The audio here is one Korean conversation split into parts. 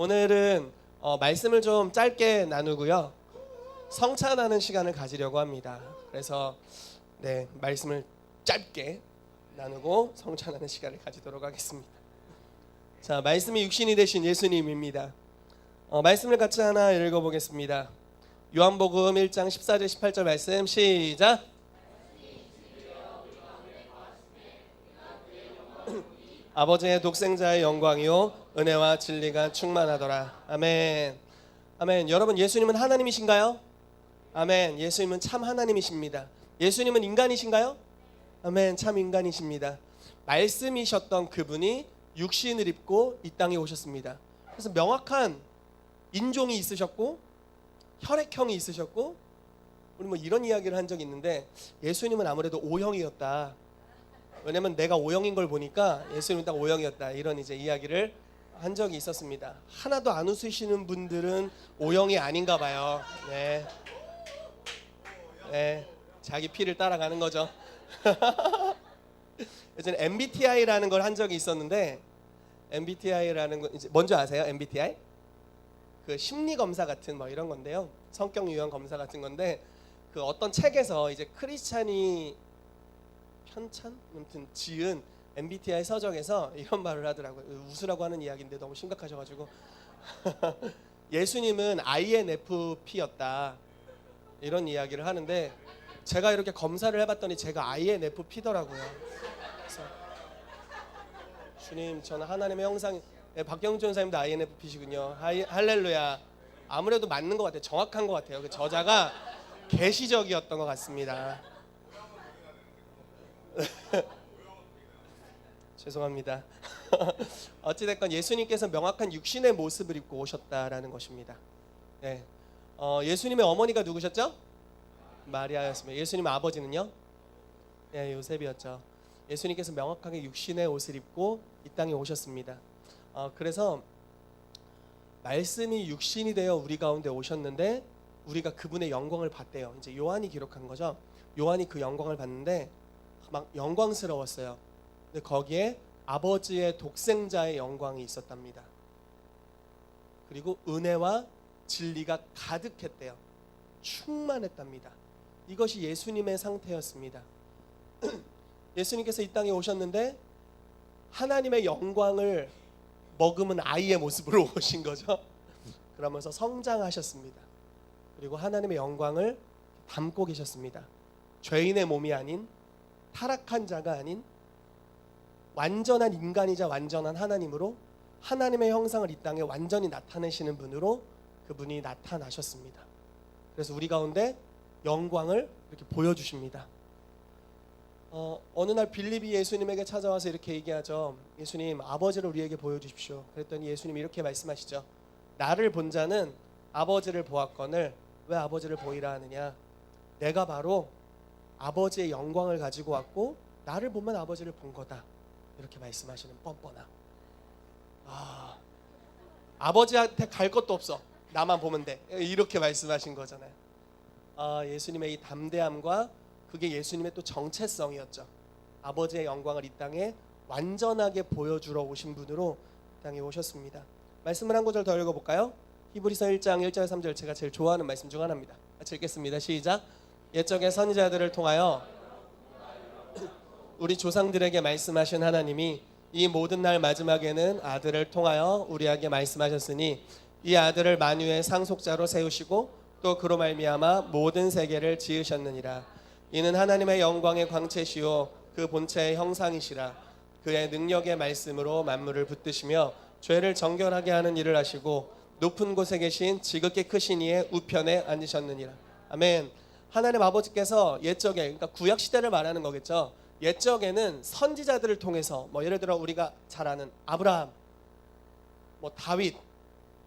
오늘은 말씀을 좀 짧게 나누고요. 성찬하는 시간을 가지려고 합니다. 그래서 말씀을 짧게 나누고 성찬하는 시간을 가지도록 하겠습니다. 자, 말씀이 육신이 되신 예수님입니다. 말씀을 같이 하나 읽어보겠습니다. 요한복음 1장 14절 18절 말씀 시작. 아버지의 독생자의 영광이요 은혜와 진리가 충만하더라. 아멘. 아멘. 여러분, 예수님은 하나님이신가요? 아멘. 예수님은 참 하나님이십니다. 예수님은 인간이신가요? 아멘. 참 인간이십니다. 말씀이셨던 그분이 육신을 입고 이 땅에 오셨습니다. 그래서 명확한 인종이 있으셨고 혈액형이 있으셨고, 우리 뭐 이런 이야기를 한 적이 있는데 예수님은 아무래도 O형이었다. 왜냐면 내가 O형인 걸 보니까 예수님은 딱 O형이었다, 이런 이제 이야기를 한 적이 있었습니다. 하나도 안 웃으시는 분들은 O형이 아닌가 봐요. 네, 자기 피를 따라가는 거죠. 예전에 MBTI라는 걸 한 적이 있었는데, MBTI라는 건 이제 뭔지 아세요? MBTI? 그 심리 검사 같은 뭐 이런 건데요. 성격 유형 검사 같은 건데, 그 어떤 책에서 이제 크리스찬이 편찬? 아무튼 지은 MBTI 서적에서 이런 말을 하더라고요. 웃으라고 하는 이야기인데 너무 심각하셔가지고 예수님은 INFP였다, 이런 이야기를 하는데, 제가 이렇게 검사를 해봤더니 제가 INFP더라고요. 그래서 주님, 저는 하나님의 형상. 박경준 전사님도 INFP시군요. 할렐루야. 아무래도 맞는 것 같아요. 정확한 것 같아요. 그 저자가 계시적이었던 것 같습니다. 죄송합니다. 어찌됐건 예수님께서 명확한 육신의 모습을 입고 오셨다라는 것입니다. 네. 예수님의 어머니가 누구셨죠? 마리아였습니다. 예수님의 아버지는요? 네, 요셉이었죠. 예수님께서 명확하게 육신의 옷을 입고 이 땅에 오셨습니다. 그래서 말씀이 육신이 되어 우리 가운데 오셨는데 우리가 그분의 영광을 봤대요. 이제 요한이 기록한 거죠. 요한이 그 영광을 봤는데 막 영광스러웠어요. 근데 거기에 아버지의 독생자의 영광이 있었답니다. 그리고 은혜와 진리가 가득했대요. 충만했답니다. 이것이 예수님의 상태였습니다. 예수님께서 이 땅에 오셨는데 하나님의 영광을 머금은 아이의 모습으로 오신 거죠. 그러면서 성장하셨습니다. 그리고 하나님의 영광을 담고 계셨습니다. 죄인의 몸이 아닌, 타락한 자가 아닌, 완전한 인간이자 완전한 하나님으로 하나님의 형상을 이 땅에 완전히 나타내시는 분으로 그분이 나타나셨습니다. 그래서 우리 가운데 영광을 이렇게 보여주십니다. 어느 날 빌립이 예수님에게 찾아와서 이렇게 얘기하죠. 예수님, 아버지를 우리에게 보여주십시오. 그랬더니 예수님이 이렇게 말씀하시죠. 나를 본 자는 아버지를 보았거늘 왜 아버지를 보이라 하느냐. 내가 바로 아버지의 영광을 가지고 왔고 나를 보면 아버지를 본 거다, 이렇게 말씀하시는 뻔뻔함. 아버지한테 갈 것도 없어, 나만 보면 돼, 이렇게 말씀하신 거잖아요. 예수님의 이 담대함과 그게 예수님의 또 정체성이었죠. 아버지의 영광을 이 땅에 완전하게 보여주러 오신 분으로 이 땅에 오셨습니다. 말씀을 한 구절 더 읽어볼까요? 히브리서 1장 1절 3절, 제가 제일 좋아하는 말씀 중 하나입니다. 같이 읽겠습니다. 시작. 옛적의 선지자들을 통하여 우리 조상들에게 말씀하신 하나님이 이 모든 날 마지막에는 아들을 통하여 우리에게 말씀하셨으니 이 아들을 만유의 상속자로 세우시고 또 그로 말미암아 모든 세계를 지으셨느니라. 이는 하나님의 영광의 광채시요 그 본체의 형상이시라. 그의 능력의 말씀으로 만물을 붙드시며 죄를 정결하게 하는 일을 하시고 높은 곳에 계신 지극히 크신 이의 우편에 앉으셨느니라. 아멘. 하나님 아버지께서 옛적에, 그러니까 구약 시대를 말하는 거겠죠. 옛적에는 선지자들을 통해서, 뭐 예를 들어 우리가 잘 아는 아브라함, 뭐 다윗,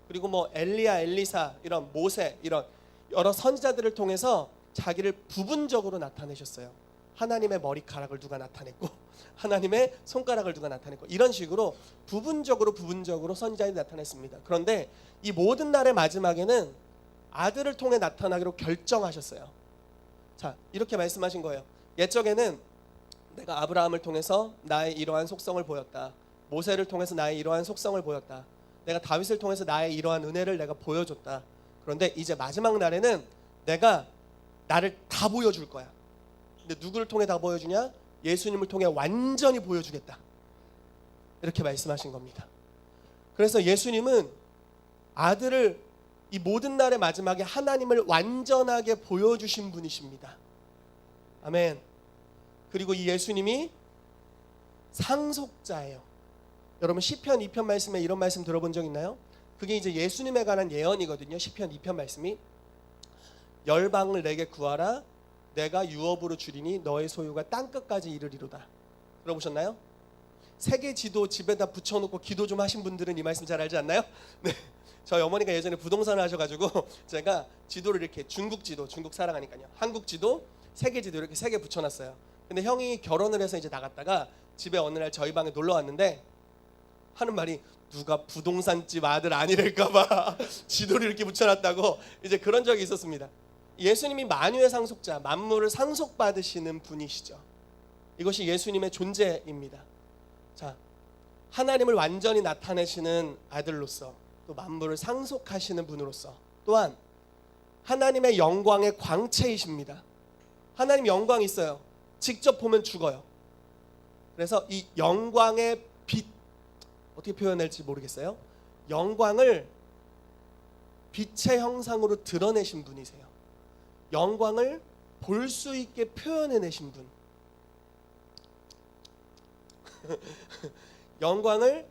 그리고 뭐 엘리야, 엘리사, 이런 모세, 이런 여러 선지자들을 통해서 자기를 부분적으로 나타내셨어요. 하나님의 머리카락을 누가 나타냈고 하나님의 손가락을 누가 나타냈고, 이런 식으로 부분적으로 선지자들이 나타냈습니다. 그런데 이 모든 날의 마지막에는 아들을 통해 나타나기로 결정하셨어요. 자, 이렇게 말씀하신 거예요. 옛적에는 내가 아브라함을 통해서 나의 이러한 속성을 보였다, 모세를 통해서 나의 이러한 속성을 보였다. 내가 다윗을 통해서 나의 이러한 은혜를 내가 보여줬다. 그런데 이제 마지막 날에는 내가 나를 다 보여줄 거야. 근데 누구를 통해 다 보여주냐? 예수님을 통해 완전히 보여주겠다. 이렇게 말씀하신 겁니다. 그래서 예수님은 아들을 이 모든 날의 마지막에 하나님을 완전하게 보여주신 분이십니다. 아멘. 그리고 이 예수님이 상속자예요. 여러분 시편 2편 말씀에 이런 말씀 들어본 적 있나요? 그게 이제 예수님에 관한 예언이거든요. 시편 2편 말씀이 열방을 내게 구하라 내가 유업으로 주리니 너의 소유가 땅끝까지 이르리로다. 들어보셨나요? 세계 지도 집에다 붙여놓고 기도 좀 하신 분들은 이 말씀 잘 알지 않나요? 네. 저희 어머니가 예전에 부동산을 하셔가지고 제가 지도를 이렇게 중국 지도, 중국 사랑하니까요. 한국 지도, 세계 지도 이렇게 3개 붙여놨어요. 근데 형이 결혼을 해서 이제 나갔다가 집에 어느 날 저희 방에 놀러 왔는데 하는 말이 누가 부동산집 아들 아니랄까봐 지도를 이렇게 붙여놨다고 이제 그런 적이 있었습니다. 예수님이 만유의 상속자, 만물을 상속받으시는 분이시죠. 이것이 예수님의 존재입니다. 자, 하나님을 완전히 나타내시는 아들로서 또 만물을 상속하시는 분으로서 또한 하나님의 영광의 광채이십니다. 하나님 영광이 있어요. 직접 보면 죽어요. 그래서 이 영광의 빛 어떻게 표현할지 모르겠어요. 영광을 빛의 형상으로 드러내신 분이세요. 영광을 볼 수 있게 표현해내신 분. 영광을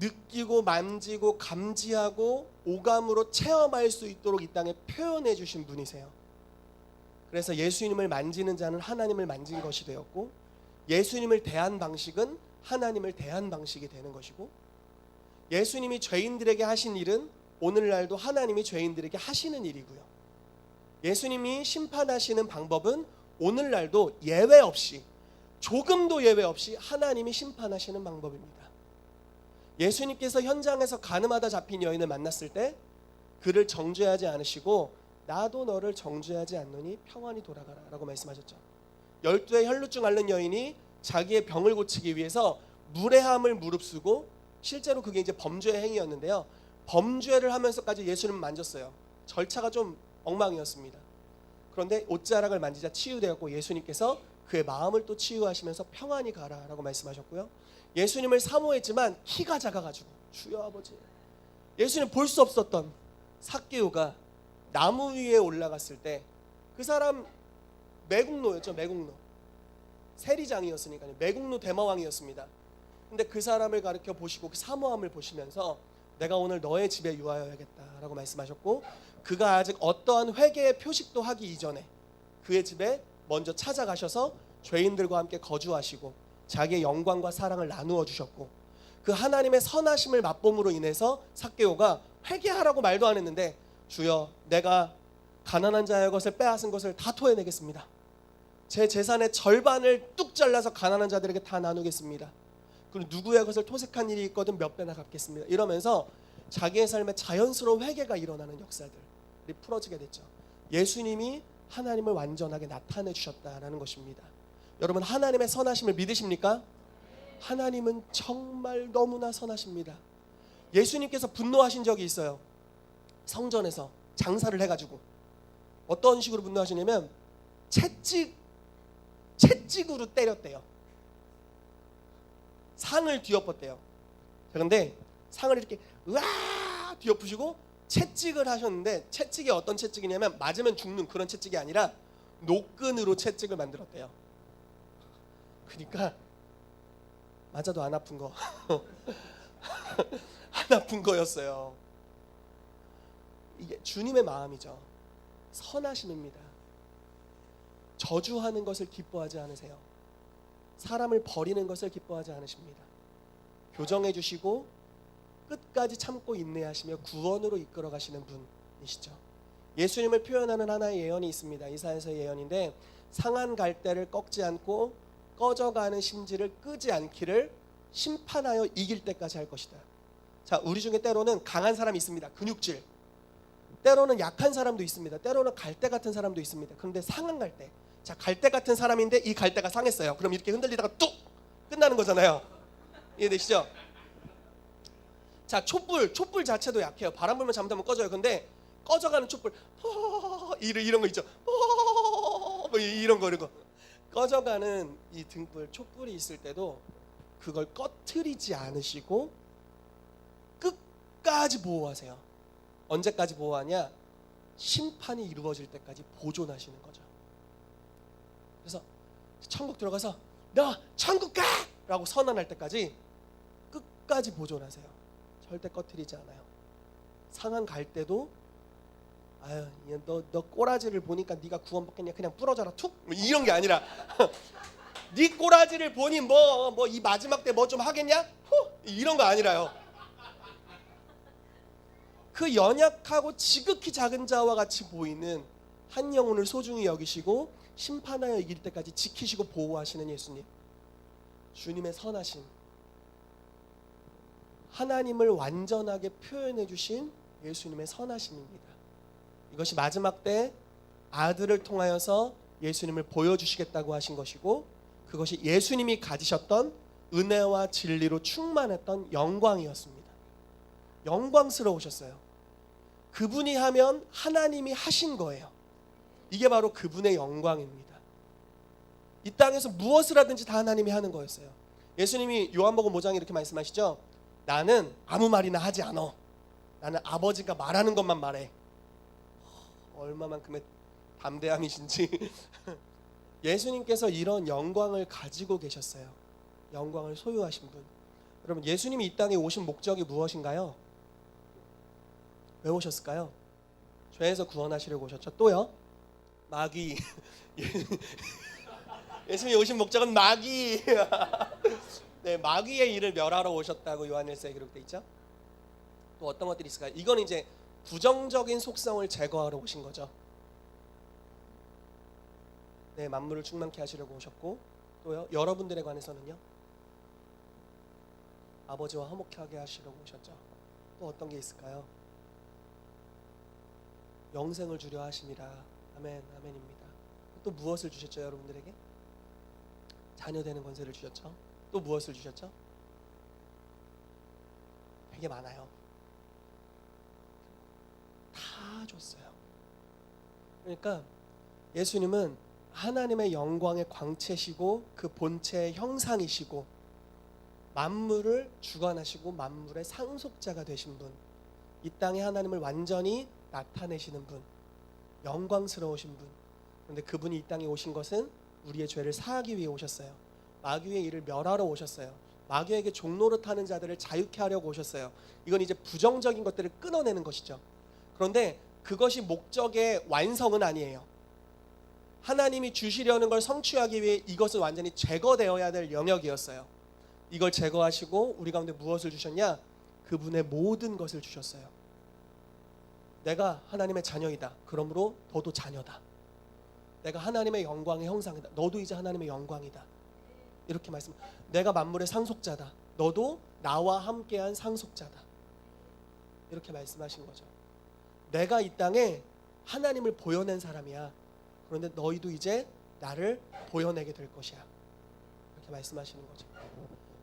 느끼고 만지고 감지하고 오감으로 체험할 수 있도록 이 땅에 표현해 주신 분이세요. 그래서 예수님을 만지는 자는 하나님을 만진 것이 되었고 예수님을 대한 방식은 하나님을 대한 방식이 되는 것이고 예수님이 죄인들에게 하신 일은 오늘날도 하나님이 죄인들에게 하시는 일이고요. 예수님이 심판하시는 방법은 오늘날도 예외 없이 조금도 예외 없이 하나님이 심판하시는 방법입니다. 예수님께서 현장에서 가늠하다 잡힌 여인을 만났을 때 그를 정죄하지 않으시고 나도 너를 정죄하지 않노니 평안히 돌아가라 라고 말씀하셨죠. 12의 혈루증 앓는 여인이 자기의 병을 고치기 위해서 무례함을 무릅쓰고 실제로 그게 이제 범죄의 행위였는데요. 범죄를 하면서까지 예수님을 만졌어요. 절차가 좀 엉망이었습니다. 그런데 옷자락을 만지자 치유되었고 예수님께서 그의 마음을 또 치유하시면서 평안히 가라라고 말씀하셨고요. 예수님을 사모했지만 키가 작아가지고 주여 아버지 예수님 볼 수 없었던 삭개오가 나무 위에 올라갔을 때 그 사람 매국노였죠. 매국노 세리장이었으니까요. 매국노 대마왕이었습니다. 근데 그 사람을 가르쳐 보시고 그 사모함을 보시면서 내가 오늘 너의 집에 유하여야겠다라고 말씀하셨고 그가 아직 어떠한 회개의 표식도 하기 이전에 그의 집에 먼저 찾아가셔서 죄인들과 함께 거주하시고 자기의 영광과 사랑을 나누어 주셨고 그 하나님의 선하심을 맛봄으로 인해서 삭개오가 회개하라고 말도 안 했는데 주여 내가 가난한 자의 것을 빼앗은 것을 다 토해내겠습니다. 제 재산의 절반을 뚝 잘라서 가난한 자들에게 다 나누겠습니다. 그리고 누구의 것을 토색한 일이 있거든 몇 배나 갚겠습니다. 이러면서 자기의 삶에 자연스러운 회개가 일어나는 역사들이 풀어지게 됐죠. 예수님이 하나님을 완전하게 나타내 주셨다라는 것입니다. 여러분 하나님의 선하심을 믿으십니까? 하나님은 정말 너무나 선하십니다. 예수님께서 분노하신 적이 있어요. 성전에서 장사를 해가지고 어떤 식으로 분노하시냐면 채찍으로 때렸대요. 상을 뒤엎었대요. 그런데 상을 이렇게 으아 뒤엎으시고 채찍을 하셨는데 채찍이 어떤 채찍이냐면 맞으면 죽는 그런 채찍이 아니라 노끈으로 채찍을 만들었대요. 그러니까 맞아도 안 아픈 거 안 아픈 거였어요. 이게 주님의 마음이죠. 선하심입니다. 저주하는 것을 기뻐하지 않으세요. 사람을 버리는 것을 기뻐하지 않으십니다. 교정해 주시고 끝까지 참고 인내하시며 구원으로 이끌어 가시는 분이시죠. 예수님을 표현하는 하나의 예언이 있습니다. 이사야서의 예언인데 상한 갈대를 꺾지 않고 꺼져가는 심지를 끄지 않기를 심판하여 이길 때까지 할 것이다. 자, 우리 중에 때로는 강한 사람이 있습니다. 근육질. 때로는 약한 사람도 있습니다. 때로는 갈대 같은 사람도 있습니다. 그런데 상한 갈대. 자, 갈대 같은 사람인데 이 갈대가 상했어요. 그럼 이렇게 흔들리다가 뚝 끝나는 거잖아요. 이해되시죠? 자, 촛불 자체도 약해요. 바람 불면 잘못하면 꺼져요. 근데 꺼져가는 촛불, 이런 거 있죠. 뭐 이런 거, 이런 거. 꺼져가는 이 등불, 촛불이 있을 때도 그걸 꺼트리지 않으시고 끝까지 보호하세요. 언제까지 보호하냐? 심판이 이루어질 때까지 보존하시는 거죠. 그래서 천국 들어가서 너 천국 가! 라고 선언할 때까지 끝까지 보존하세요. 절대 꺼트리지 않아요. 상한 갈 때도 아유, 너 꼬라지를 보니까 네가 구원받겠냐? 그냥 부러져라 툭! 뭐 이런 게 아니라 네 꼬라지를 보니 뭐 이 마지막 때 뭐 좀 하겠냐? 후! 이런 거 아니라요. 그 연약하고 지극히 작은 자와 같이 보이는 한 영혼을 소중히 여기시고 심판하여 이길 때까지 지키시고 보호하시는 예수님. 주님의 선하심, 하나님을 완전하게 표현해 주신 예수님의 선하심입니다. 이것이 마지막 때 아들을 통하여서 예수님을 보여주시겠다고 하신 것이고, 그것이 예수님이 가지셨던 은혜와 진리로 충만했던 영광이었습니다. 영광스러우셨어요. 그분이 하면 하나님이 하신 거예요. 이게 바로 그분의 영광입니다. 이 땅에서 무엇을 하든지 다 하나님이 하는 거였어요. 예수님이 요한복음 5장에 이렇게 말씀하시죠. 나는 아무 말이나 하지 않아. 나는 아버지가 말하는 것만 말해. 얼마만큼의 담대함이신지. 예수님께서 이런 영광을 가지고 계셨어요. 영광을 소유하신 분. 여러분, 예수님이 이 땅에 오신 목적이 무엇인가요? 왜 오셨을까요? 죄에서 구원하시려고 오셨죠. 또요? 마귀. 예수님이 오신 목적은 마귀. 네, 마귀의 일을 멸하러 오셨다고 요한일서에 기록되어 있죠. 또 어떤 것들이 있을까요? 이건 이제 부정적인 속성을 제거하러 오신 거죠. 네, 만물을 충만케 하시려고 오셨고, 또요, 여러분들에 관해서는요, 아버지와 화목하게 하시려고 오셨죠. 또 어떤 게 있을까요? 영생을 주려 하심이라. 아멘, 아멘입니다. 또 무엇을 주셨죠, 여러분들에게? 자녀 되는 권세를 주셨죠. 또 무엇을 주셨죠? 되게 많아요. 다 줬어요. 그러니까 예수님은 하나님의 영광의 광채시고 그 본체의 형상이시고 만물을 주관하시고 만물의 상속자가 되신 분, 이 땅에 하나님을 완전히 나타내시는 분, 영광스러우신 분. 그런데 그분이 이 땅에 오신 것은 우리의 죄를 사하기 위해 오셨어요. 마귀의 일을 멸하러 오셨어요. 마귀에게 종노릇 하는 자들을 자유케 하려고 오셨어요. 이건 이제 부정적인 것들을 끊어내는 것이죠. 그런데 그것이 목적의 완성은 아니에요. 하나님이 주시려는 걸 성취하기 위해 이것은 완전히 제거되어야 될 영역이었어요. 이걸 제거하시고 우리 가운데 무엇을 주셨냐? 그분의 모든 것을 주셨어요. 내가 하나님의 자녀이다. 그러므로 너도 자녀다. 내가 하나님의 영광의 형상이다. 너도 이제 하나님의 영광이다. 이렇게 말씀. 내가 만물의 상속자다. 너도 나와 함께한 상속자다. 이렇게 말씀하신 거죠. 내가 이 땅에 하나님을 보여낸 사람이야. 그런데 너희도 이제 나를 보여내게 될 것이야. 이렇게 말씀하시는 거죠.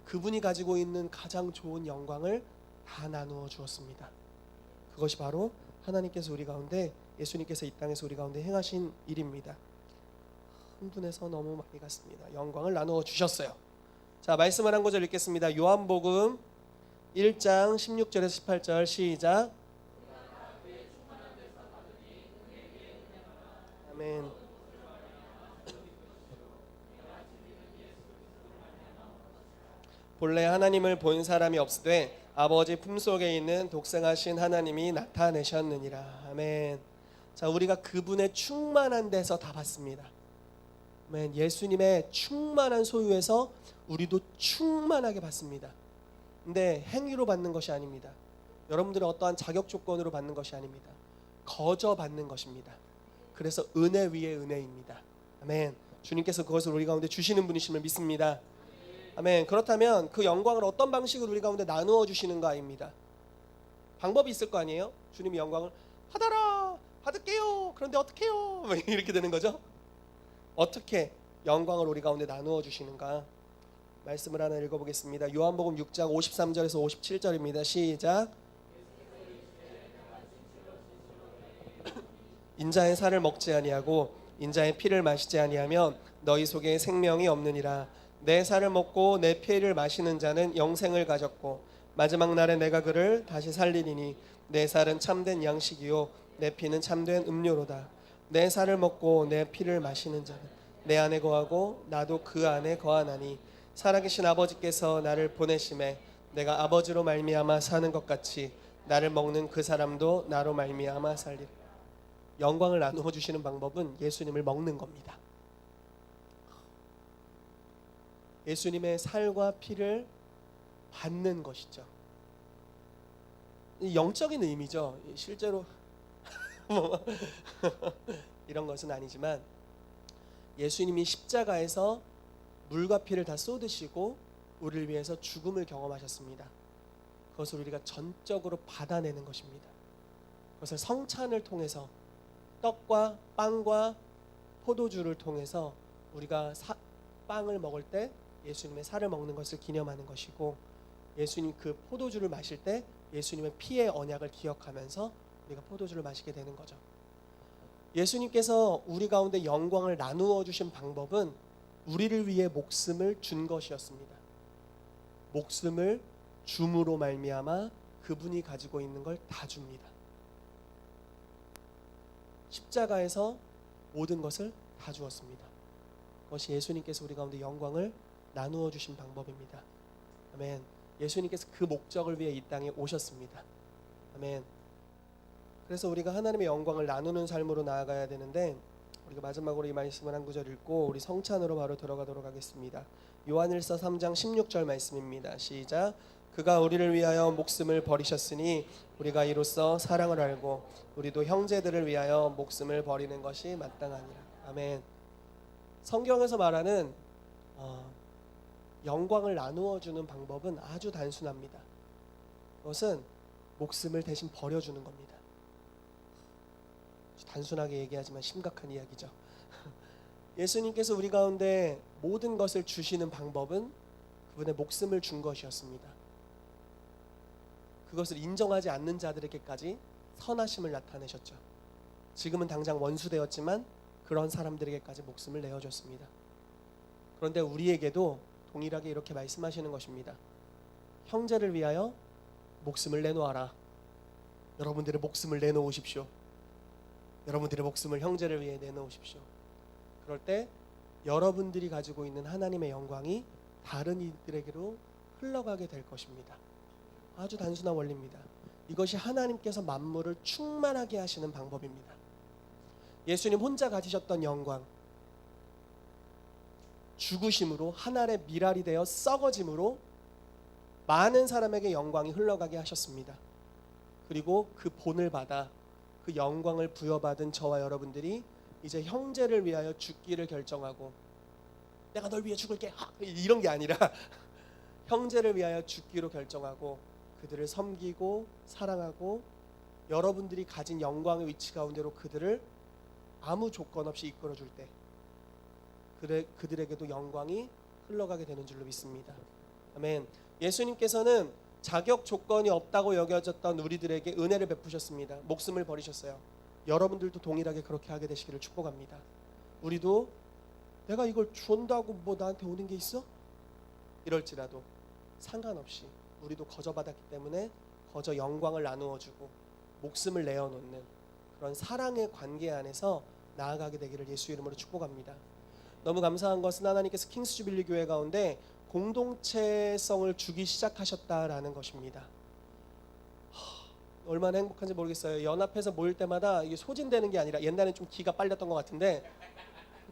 그분이 가지고 있는 가장 좋은 영광을 다 나누어 주었습니다. 그것이 바로 하나님께서 우리 가운데, 예수님께서 이 땅에서 우리 가운데 행하신 일입니다. 흥분해서 너무 많이 갔습니다. 영광을 나누어 주셨어요. 자, 말씀을 한 구절 읽겠습니다. 요한복음 1장 16절에서 18절 시작. 아멘. 본래 하나님을 본 사람이 없으되 아버지 품속에 있는 독생하신 하나님이 나타내셨느니라. 아멘. 자, 우리가 그분의 충만한 데서 다 받습니다. 아멘. 예수님의 충만한 소유에서 우리도 충만하게 받습니다. 근데 행위로 받는 것이 아닙니다. 여러분들은 어떠한 자격 조건으로 받는 것이 아닙니다. 거저 받는 것입니다. 그래서 은혜 위에 은혜입니다. 아멘. 주님께서 그것을 우리 가운데 주시는 분이심을 믿습니다. 아멘. 그렇다면 그 영광을 어떤 방식으로 우리 가운데 나누어 주시는가입니다. 방법이 있을 거 아니에요? 주님이 영광을 받아라, 받을게요. 그런데 어떻게 해요? 이렇게 되는 거죠. 어떻게 영광을 우리 가운데 나누어 주시는가? 말씀을 하나 읽어보겠습니다. 요한복음 6장 53절에서 57절입니다. 시작. 인자의 살을 먹지 아니하고 인자의 피를 마시지 아니하면 너희 속에 생명이 없느니라. 내 살을 먹고 내 피를 마시는 자는 영생을 가졌고 마지막 날에 내가 그를 다시 살리리니 내 살은 참된 양식이요 내 피는 참된 음료로다. 내 살을 먹고 내 피를 마시는 자는 내 안에 거하고 나도 그 안에 거하나니 살아계신 아버지께서 나를 보내심에 내가 아버지로 말미암아 사는 것 같이 나를 먹는 그 사람도 나로 말미암아 살리라. 영광을 나누어 주시는 방법은 예수님을 먹는 겁니다. 예수님의 살과 피를 받는 것이죠. 영적인 의미죠. 실제로 이런 것은 아니지만 예수님이 십자가에서 물과 피를 다 쏟으시고 우리를 위해서 죽음을 경험하셨습니다. 그것을 우리가 전적으로 받아내는 것입니다. 그것을 성찬을 통해서 떡과 빵과 포도주를 통해서 우리가 빵을 먹을 때 예수님의 살을 먹는 것을 기념하는 것이고 예수님 그 포도주를 마실 때 예수님의 피의 언약을 기억하면서 우리가 포도주를 마시게 되는 거죠. 예수님께서 우리 가운데 영광을 나누어 주신 방법은 우리를 위해 목숨을 준 것이었습니다. 목숨을 줌으로 말미암아 그분이 가지고 있는 걸 다 줍니다. 십자가에서 모든 것을 다 주었습니다. 그것이 예수님께서 우리 가운데 영광을 나누어 주신 방법입니다. 아멘. 예수님께서 그 목적을 위해 이 땅에 오셨습니다. 아멘. 그래서 우리가 하나님의 영광을 나누는 삶으로 나아가야 되는데 우리가 마지막으로 이 말씀을 한 구절 읽고 우리 성찬으로 바로 들어가도록 하겠습니다. 요한일서 3장 16절 말씀입니다. 시작. 그가 우리를 위하여 목숨을 버리셨으니 우리가 이로써 사랑을 알고 우리도 형제들을 위하여 목숨을 버리는 것이 마땅하니라. 아멘. 성경에서 말하는 영광을 나누어 주는 방법은 아주 단순합니다. 그것은 목숨을 대신 버려주는 겁니다. 단순하게 얘기하지만 심각한 이야기죠. 예수님께서 우리 가운데 모든 것을 주시는 방법은 그분의 목숨을 준 것이었습니다. 그것을 인정하지 않는 자들에게까지 선하심을 나타내셨죠. 지금은 당장 원수되었지만 그런 사람들에게까지 목숨을 내어줬습니다. 그런데 우리에게도 동일하게 이렇게 말씀하시는 것입니다. 형제를 위하여 목숨을 내놓아라. 여러분들의 목숨을 내놓으십시오. 여러분들의 목숨을 형제를 위해 내놓으십시오. 그럴 때 여러분들이 가지고 있는 하나님의 영광이 다른 이들에게로 흘러가게 될 것입니다. 아주 단순한 원리입니다. 이것이 하나님께서 만물을 충만하게 하시는 방법입니다. 예수님 혼자 가지셨던 영광, 죽으심으로 한 알의 밀알이 되어 썩어짐으로 많은 사람에게 영광이 흘러가게 하셨습니다. 그리고 그 본을 받아 그 영광을 부여받은 저와 여러분들이 이제 형제를 위하여 죽기를 결정하고 내가 널 위해 죽을게 이런 게 아니라 형제를 위하여 죽기로 결정하고 그들을 섬기고 사랑하고 여러분들이 가진 영광의 위치 가운데로 그들을 아무 조건 없이 이끌어줄 때 그들에게도 영광이 흘러가게 되는 줄로 믿습니다. 아멘. 예수님께서는 자격 조건이 없다고 여겨졌던 우리들에게 은혜를 베푸셨습니다. 목숨을 버리셨어요. 여러분들도 동일하게 그렇게 하게 되시기를 축복합니다. 우리도 내가 이걸 준다고 뭐 나한테 오는 게 있어? 이럴지라도 상관없이 우리도 거저 받았기 때문에 거저 영광을 나누어주고 목숨을 내어놓는 그런 사랑의 관계 안에서 나아가게 되기를 예수 이름으로 축복합니다. 너무 감사한 것은 하나님께서 킹스 주빌리 교회 가운데 공동체성을 주기 시작하셨다라는 것입니다. 얼마나 행복한지 모르겠어요. 연합해서 모일 때마다 이게 소진되는 게 아니라 옛날엔 좀 기가 빨렸던 것 같은데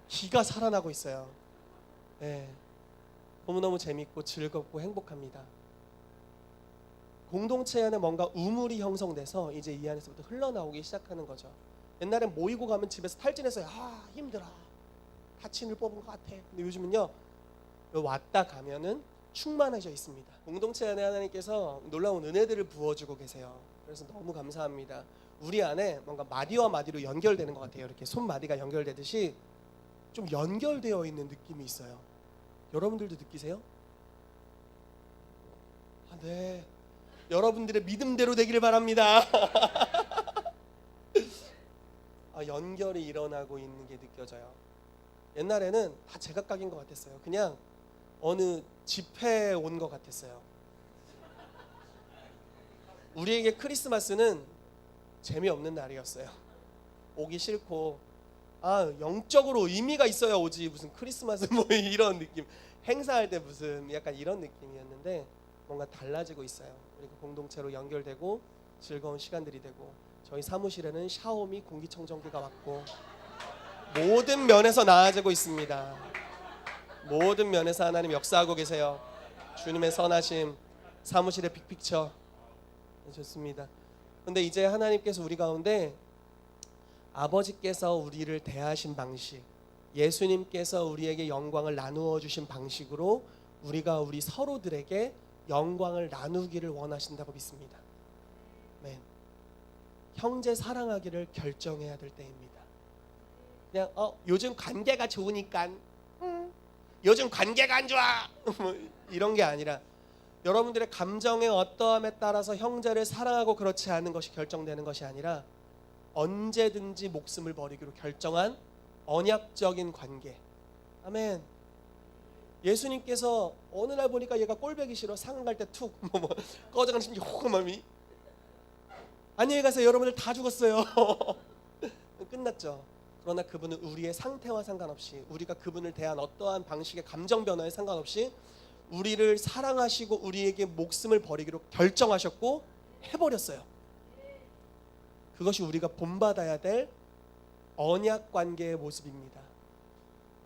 기가 살아나고 있어요. 네. 너무너무 재밌고 즐겁고 행복합니다. 공동체 안에 뭔가 우물이 형성돼서 이제 이 안에서부터 흘러나오기 시작하는 거죠. 옛날엔 모이고 가면 집에서 탈진해서 힘들어. 다친을 뽑은 것 같아. 근데 요즘은요. 왔다 가면은 충만해져 있습니다. 공동체 안에 하나님께서 놀라운 은혜들을 부어주고 계세요. 그래서 너무 감사합니다. 우리 안에 뭔가 마디와 마디로 연결되는 것 같아요. 이렇게 손마디가 연결되듯이 좀 연결되어 있는 느낌이 있어요. 여러분들도 느끼세요? 네. 여러분들의 믿음대로 되기를 바랍니다. 연결이 일어나고 있는 게 느껴져요. 옛날에는 다 제각각인 것 같았어요. 그냥 어느 집회에 온 것 같았어요. 우리에게 크리스마스는 재미없는 날이었어요. 오기 싫고, 영적으로 의미가 있어야 오지 무슨 크리스마스 뭐 이런 느낌, 행사할 때 무슨 약간 이런 느낌이었는데 뭔가 달라지고 있어요. 그리고 공동체로 연결되고 즐거운 시간들이 되고, 저희 사무실에는 샤오미 공기청정기가 왔고 모든 면에서 나아지고 있습니다. 모든 면에서 하나님 역사하고 계세요. 주님의 선하심, 사무실의 빅픽처 좋습니다. 그런데 이제 하나님께서 우리 가운데 아버지께서 우리를 대하신 방식, 예수님께서 우리에게 영광을 나누어 주신 방식으로 우리가 우리 서로들에게 영광을 나누기를 원하신다고 믿습니다. 네. 형제 사랑하기를 결정해야 될 때입니다. 그냥 요즘 관계가 좋으니까, 요즘 관계가 안 좋아 뭐 이런 게 아니라, 여러분들의 감정의 어떠함에 따라서 형제를 사랑하고 그렇지 않은 것이 결정되는 것이 아니라 언제든지 목숨을 버리기로 결정한 언약적인 관계. 아멘. 예수님께서 어느 날 보니까 얘가 꼴보기 싫어, 상은 갈 때 툭 꺼져가는 심지 호감함이, 안녕히 가세요, 여러분들 다 죽었어요. 끝났죠. 그러나 그분은 우리의 상태와 상관없이, 우리가 그분을 대한 어떠한 방식의 감정 변화에 상관없이 우리를 사랑하시고 우리에게 목숨을 버리기로 결정하셨고 해버렸어요. 그것이 우리가 본받아야 될 언약 관계의 모습입니다.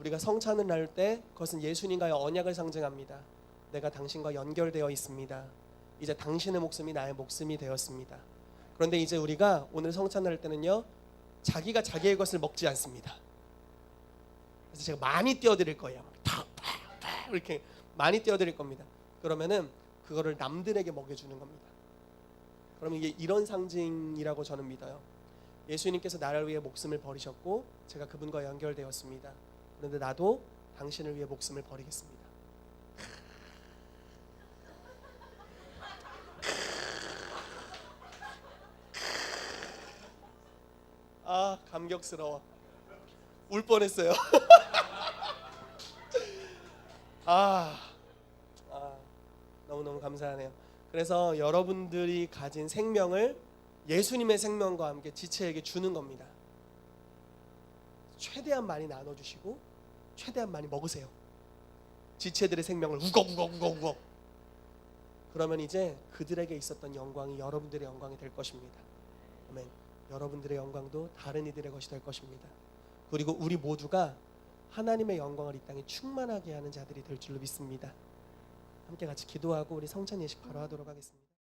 우리가 성찬을 나눌 때 그것은 예수님과의 언약을 상징합니다. 내가 당신과 연결되어 있습니다. 이제 당신의 목숨이 나의 목숨이 되었습니다. 그런데 이제 우리가 오늘 성찬을 할 때는요, 자기가 자기의 것을 먹지 않습니다. 그래서 제가 많이 띄워드릴 거예요. 탁탁탁 이렇게 많이 띄워드릴 겁니다. 그러면은 그거를 남들에게 먹여주는 겁니다. 그러면 이게 이런 상징이라고 저는 믿어요. 예수님께서 나를 위해 목숨을 버리셨고 제가 그분과 연결되었습니다. 그런데 나도 당신을 위해 목숨을 버리겠습니다. 감격스러워. 울 뻔했어요. 너무너무 감사하네요. 그래서 여러분들이 가진 생명을 예수님의 생명과 함께 지체에게 주는 겁니다. 최대한 많이 나눠주시고 최대한 많이 먹으세요. 지체들의 생명을 우걱우걱. 그러면 이제 그들에게 있었던 영광이 여러분들의 영광이 될 것입니다. 아멘. 여러분들의 영광도 다른 이들의 것이 될 것입니다. 그리고 우리 모두가 하나님의 영광을 이 땅에 충만하게 하는 자들이 될 줄로 믿습니다. 함께 같이 기도하고 우리 성찬 예식 바로 하도록 하겠습니다.